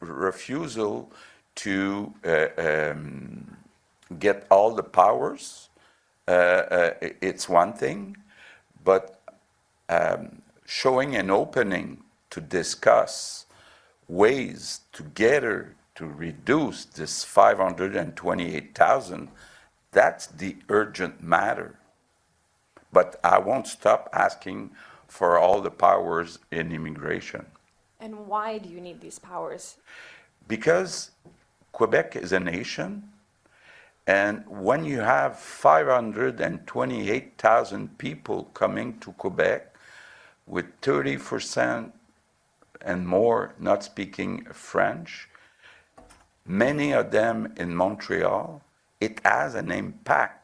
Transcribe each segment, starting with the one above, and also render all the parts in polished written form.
refusal to get all the powers, it's one thing, but showing an opening to discuss ways together to reduce this 528,000, that's the urgent matter. But I won't stop asking for all the powers in immigration. And why do you need these powers? Because Quebec is a nation, and when you have 528,000 people coming to Quebec with 30% and more not speaking French, many of them in Montreal, it has an impact.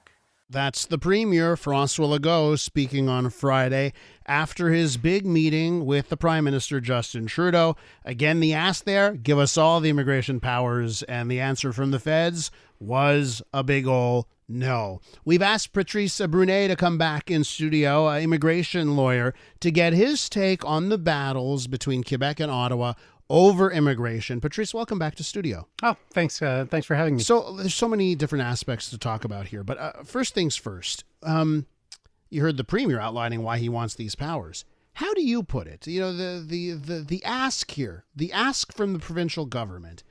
That's the Premier, François Legault, speaking on Friday after his big meeting with the Prime Minister, Justin Trudeau. Again, the ask there, give us all the immigration powers, and the answer from the feds was a big ol' no. We've asked Patrice Brunet to come back in studio, an immigration lawyer, to get his take on the battles between Quebec and Ottawa over immigration. Patrice, welcome back to studio. Oh, thanks. Thanks for having me. So there's so many different aspects to talk about here, but first things first. You heard the Premier outlining why he wants these powers. How do you put it? You know, the ask here, the ask from the provincial government.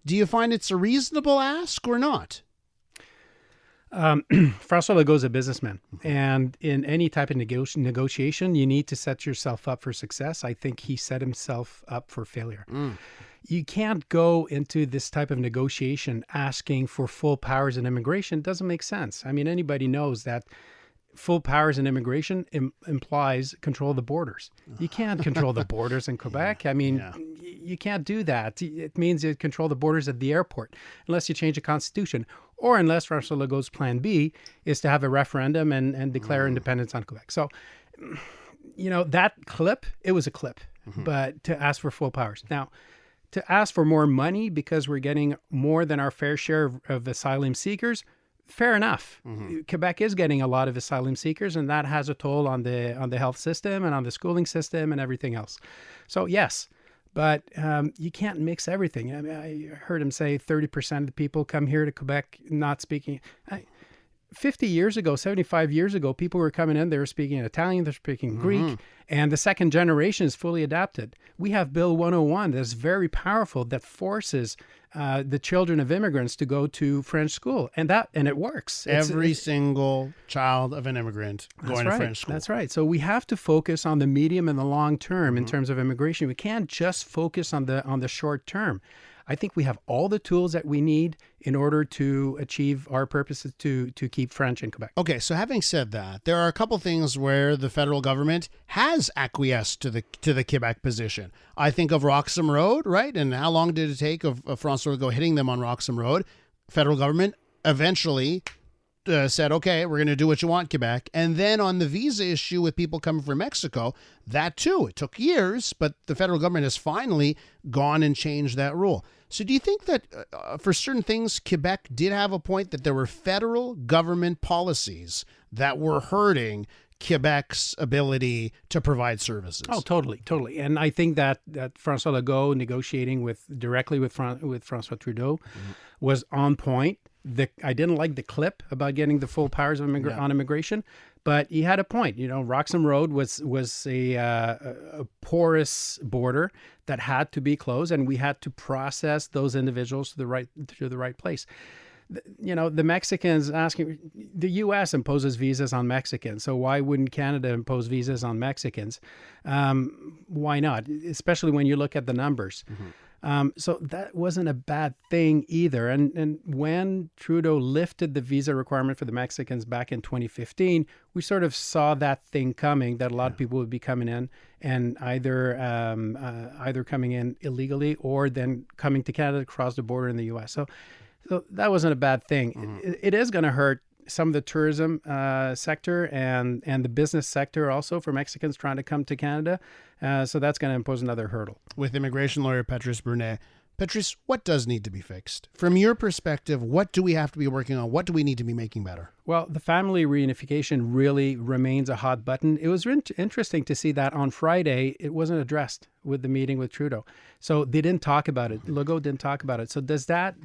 Do you find it's a reasonable ask or not? François Legault is a businessman, and in any type of negotiation, you need to set yourself up for success. I think he set himself up for failure. You can't go into this type of negotiation asking for full powers in immigration. It doesn't make sense. I mean, anybody knows that full powers in immigration implies control of the borders. You can't control the borders in Quebec. I mean, you can't do that. It means you control the borders at the airport unless you change the constitution, or unless François Legault's plan B is to have a referendum and declare independence on Quebec. So, you know, that clip, it was a clip, but to ask for full powers. Now, to ask for more money because we're getting more than our fair share of asylum seekers, fair enough. Quebec is getting a lot of asylum seekers, and that has a toll on the health system and on the schooling system and everything else. So yes, but you can't mix everything. I mean, I heard him say 30% of the people come here to Quebec not speaking. 50 years ago, 75 years ago, people were coming in, they were speaking Italian, they're speaking Greek, and the second generation is fully adapted. We have Bill 101 that's very powerful that forces the children of immigrants to go to French school, and it works. Every single child of an immigrant going to French school. That's right. So we have to focus on the medium and the long term in terms of immigration. We can't just focus on the short term. I think we have all the tools that we need in order to achieve our purposes to keep French in Quebec. Okay, so having said that, there are a couple things where the federal government has acquiesced to the Quebec position. I think of Roxham Road, right? And how long did it take of François Legault hitting them on Roxham Road? Federal government eventually said, okay, we're going to do what you want, Quebec. And then on the visa issue with people coming from Mexico, that too, it took years, but the federal government has finally gone and changed that rule. So do you think that for certain things, Quebec did have a point that there were federal government policies that were hurting Quebec's ability to provide services? Oh, totally. And I think that François Legault negotiating directly with François Trudeau was on point. I didn't like the clip about getting the full powers of on immigration, but he had a point. You know, Roxham Road was a porous border that had to be closed, and we had to process those individuals to the right place. You know, the Mexicans asking, the U.S. imposes visas on Mexicans, so why wouldn't Canada impose visas on Mexicans? Why not? Especially when you look at the numbers. So that wasn't a bad thing either. And when Trudeau lifted the visa requirement for the Mexicans back in 2015, we sort of saw that thing coming, that a lot of people would be coming in and either coming in illegally or then coming to Canada across the border in the U.S. So that wasn't a bad thing. It is going to hurt some of the tourism sector and the business sector also for Mexicans trying to come to Canada. So that's going to impose another hurdle. With immigration lawyer Patrice Brunet, Patrice, what does need to be fixed? From your perspective, what do we have to be working on? What do we need to be making better? Well, the family reunification really remains a hot button. It was interesting to see that on Friday, it wasn't addressed with the meeting with Trudeau. So they didn't talk about it. Legault didn't talk about it. So does that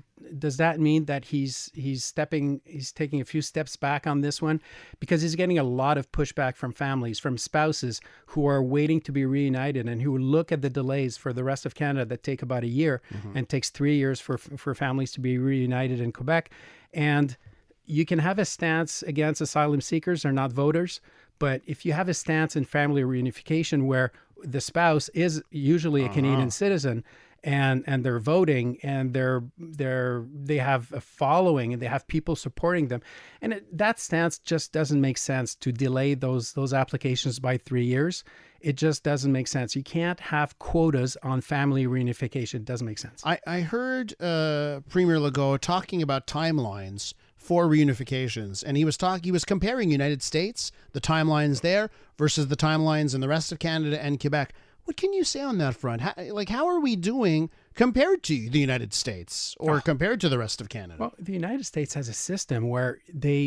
mean that he's taking a few steps back on this one? Because he's getting a lot of pushback from families, from spouses who are waiting to be reunited and who look at the delays for the rest of Canada that take about a year and takes 3 years for families to be reunited in Quebec. And you can have a stance against asylum seekers, they're not voters, but if you have a stance in family reunification where the spouse is usually a Canadian citizen and they're voting and they have a following and they have people supporting them, and that stance just doesn't make sense to delay those applications by 3 years. It just doesn't make sense. You can't have quotas on family reunification. It doesn't make sense. I heard Premier Legault talking about timelines for reunifications, and he was comparing United States, the timelines there versus the timelines in the rest of Canada and Quebec. What can you say on that front? How are we doing compared to the United States or compared to the rest of Canada? Well, the United States has a system where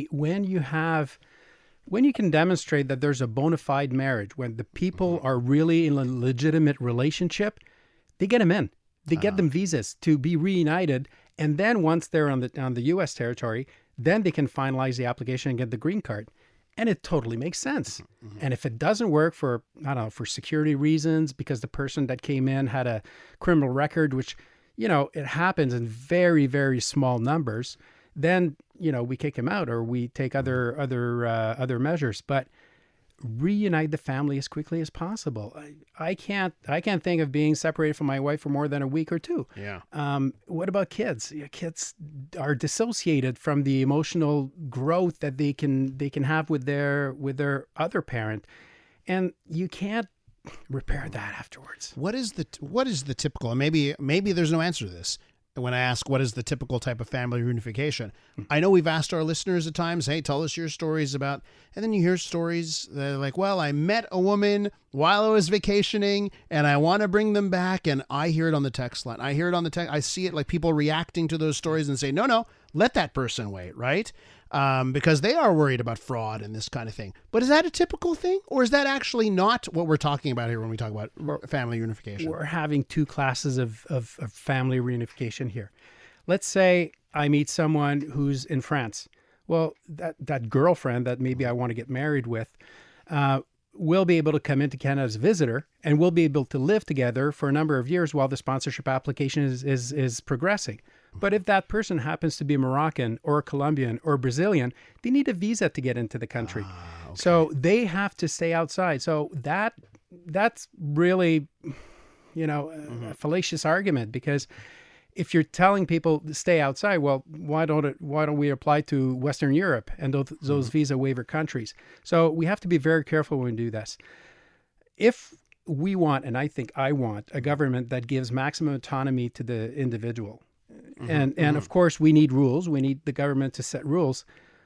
when you can demonstrate that there's a bona fide marriage, when the people are really in a legitimate relationship, they get them in. They get them visas to be reunited, and then once they're on the U.S. territory, then they can finalize the application and get the green card. And it totally makes sense. And if it doesn't work for security reasons, because the person that came in had a criminal record, which, it happens in very, very small numbers, then, we kick him out or we take other measures. But reunite the family as quickly as possible. I can't think of being separated from my wife for more than a week or two. Yeah. What about kids? Kids are dissociated from the emotional growth that they can have with their other parent, and you can't repair that afterwards. What is the typical? And maybe there's no answer to this. When I ask what is the typical type of family reunification, I know we've asked our listeners at times, hey, tell us your stories about, and then you hear stories that are like, well, I met a woman while I was vacationing and I want to bring them back. And I hear it on the text line. I see it like people reacting to those stories and say, no, let that person wait, right? Because they are worried about fraud and this kind of thing. But is that a typical thing? Or is that actually not what we're talking about here when we talk about family reunification? We're having two classes of family reunification here. Let's say I meet someone who's in France. Well, that girlfriend that maybe I want to get married with will be able to come into Canada as a visitor, and we'll be able to live together for a number of years while the sponsorship application is progressing. But if that person happens to be Moroccan or Colombian or Brazilian, they need a visa to get into the country. Okay. So they have to stay outside. So that's really, a fallacious argument, because if you're telling people to stay outside, well, why don't we apply to Western Europe and those visa waiver countries? So we have to be very careful when we do this. If we want, and I think I want, a government that gives maximum autonomy to the individual, and of course we need rules. We need the government to set rules.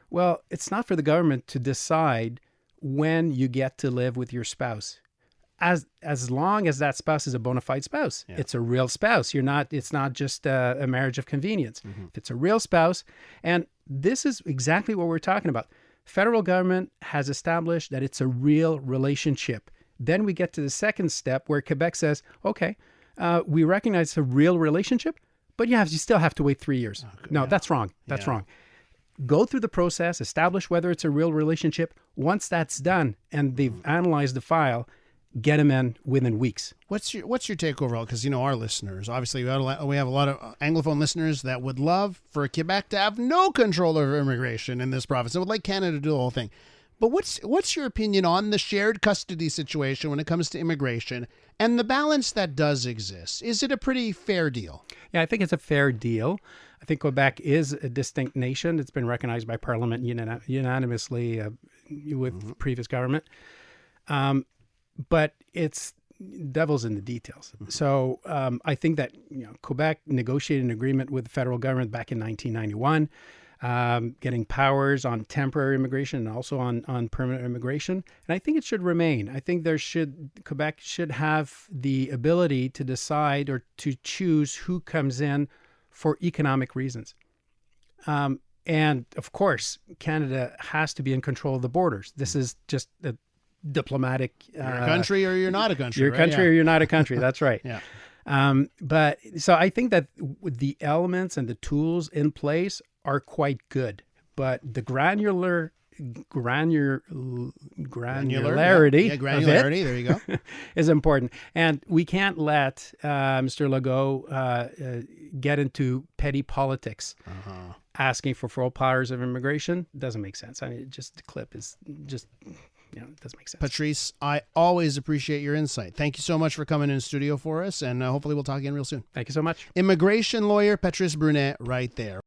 Well, it's not for the government to decide when you get to live with your spouse. As long as that spouse is a bona fide spouse, it's a real spouse. It's not just a marriage of convenience. If it's a real spouse, and this is exactly what we're talking about. Federal government has established that it's a real relationship. Then we get to the second step where Quebec says, okay, we recognize it's a real relationship, but you still have to wait 3 years. Okay, no, that's wrong. That's wrong. Go through the process, establish whether it's a real relationship. Once that's done and they've analyzed the file, get them in within weeks. What's your take overall? Because our listeners, obviously we have a lot of Anglophone listeners that would love for Quebec to have no control over immigration in this province. They would like Canada to do the whole thing. But what's your opinion on the shared custody situation when it comes to immigration and the balance that does exist? Is it a pretty fair deal? Yeah, I think it's a fair deal. I think Quebec is a distinct nation. It's been recognized by Parliament unanimously with previous government. But it's devil's in the details. So I think that Quebec negotiated an agreement with the federal government back in 1991. getting powers on temporary immigration and also on permanent immigration. And I think it should remain. I think Quebec should have the ability to decide or to choose who comes in for economic reasons. And of course, Canada has to be in control of the borders. This is just a diplomatic. You're a country or you're not a country. You're a country or you're not a country. That's right. Yeah. But so I think that the elements and the tools in place are quite good, but the granularity granularity. There you go. is important, and we can't let Mr. Legault get into petty politics. Asking for full powers of immigration doesn't make sense. I mean, the clip is just. It doesn't make sense. Patrice, I always appreciate your insight. Thank you so much for coming in studio for us, and hopefully we'll talk again real soon. Thank you so much. Immigration lawyer Patrice Brunet right there.